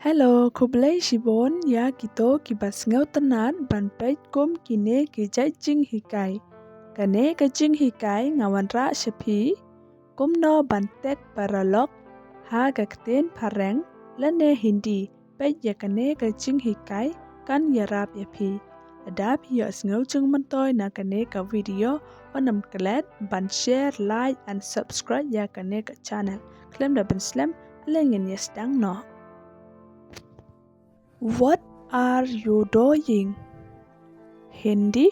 Hello, kublai shibon ya kito kibas ngau tenan ban pej kum kine kijai jing hikai. Kane ka jing hikai ngawan ra shapi kum no ban tek paralog ha gakten pareng lane hindi pej ya kane ka jing hikai kan ya rap ya pi. Adap ya ngau jing mantoy na kane ka video wanam kelet ban share, like and subscribe ya kane ka channel. Klem da ban slam alengin yes dang no. What are you doing? Hindi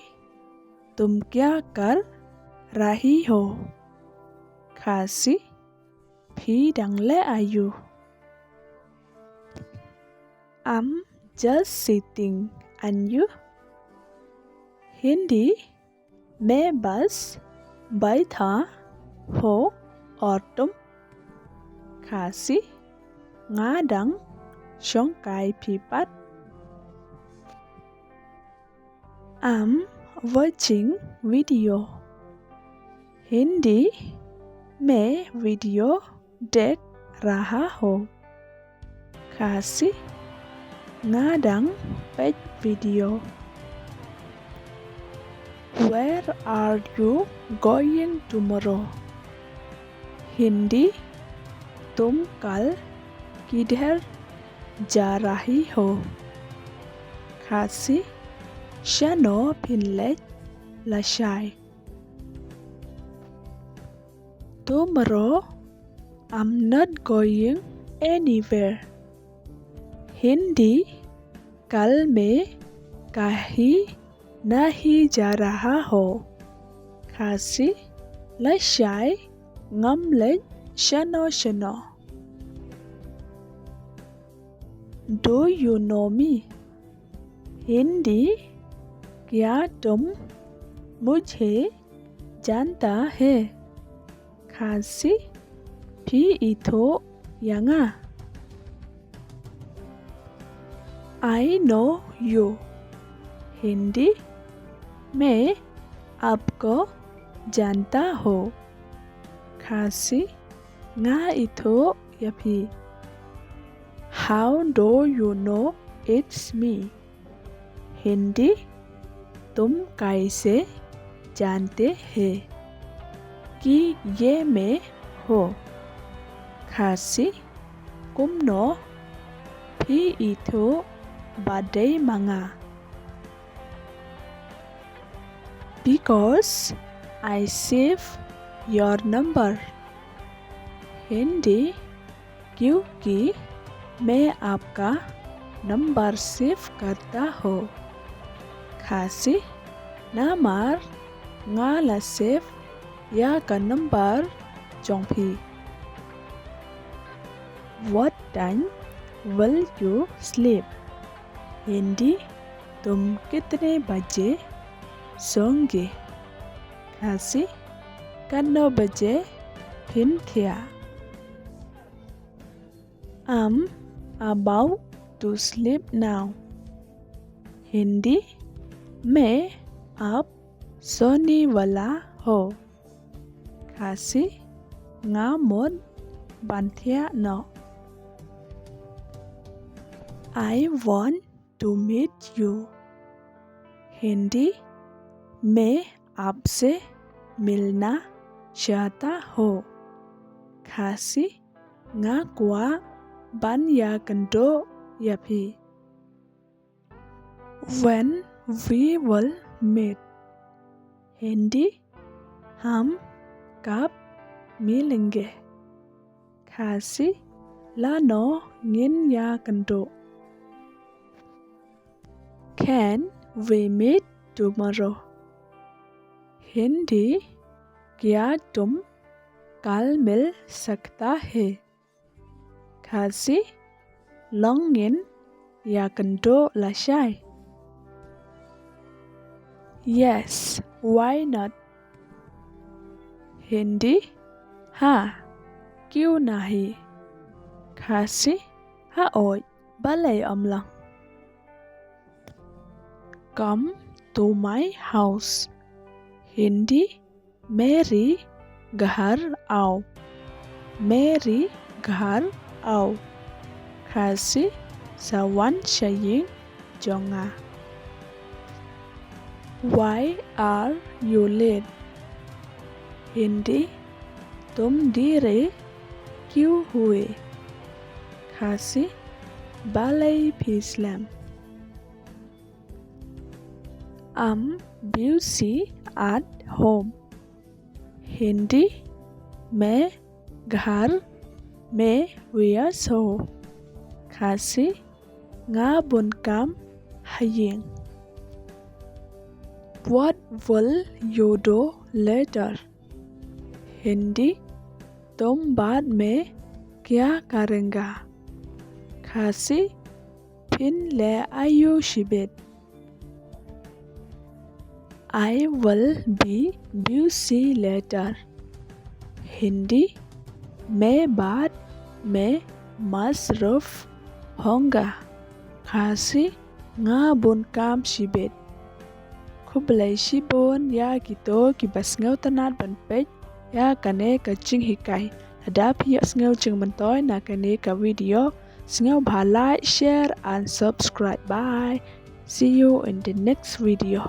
तुम क्या कर रही हो? खासी भी डंगले आयु I'm just sitting and you? Hindi मैं बस बैठा हो और तुम? खासी ngadang Shongkai Pipat. I'm watching video. Hindi मैं वीडियो देख रहा हूँ. खासी ngadang page video. Where are you going tomorrow? Hindi तुम कल किधर जा रही हो? खासी Shano pinlet lashai. Tomorrow I'm not going anywhere. Hindi कल मैं कहीं नहीं जा रहा हो. खासी lashai ngamlet shano shano. Do you know me? Hindi क्या तुम मुझे जानता है? खासी भी इतो यंगा. I know you. हिंदी मैं आपको जानता हूँ. खासी nga इतो यपी. How do you know it's me? Hindi तुम कैसे जानते हैं कि ये मैं हो? खासी kumno भी इतो badai manga. Because I save your number. Hindi क्योंकि मैं आपका नंबर सेव करता हूँ. खासी namar nga la save ya ka number jongpi. What time will you sleep? Hindi तुम कितने बजे सोंगे? खासी कन्नो बजे फिन थिया. I'm about to sleep now. Hindi मैं अब सोने वाला हो. खासी ngamon banthia no. I want to meet you. Hindi मैं आपसे मिलना चाहता हूँ. खासी ngakwa ban ya kendo yapi. When we will meet. Hindi हम कब मिलेंगे? खासी lano ngin ya kendo. Can we meet tomorrow? Hindi क्या तुम कल मिल सकता है? खासी longin ya kendo lashai. Yes, why not? Hindi हाँ क्यों नहीं? खासी हाँ oi balay amlang. Come to my house. Hindi मेरी घर आओ. मेरी घर आओ. खासी Sawan saying jonga. Why are you late? Hindi तुम देर क्यों हुए? खासी balai Islam. I'm busy at home. Hindi मैं घर में व्यस्त हूँ. खासी ngabon kam hayeng. What will you do later? Hindi तुम बाद में क्या करेंगा? खासी फिन ले आयु शिबेत. I will be busy later. Hindi मैं बाद में मसरूफ होऊंगा. Kasi ngabon kam shibet. Kublai shibon ya kito kibas ngau tanat ban pej ya kane ka jing hikai. Hadap hiyo ngau jing mentoy na kane ka video. Ngau bah like, share and subscribe. Bye. See you in the next video.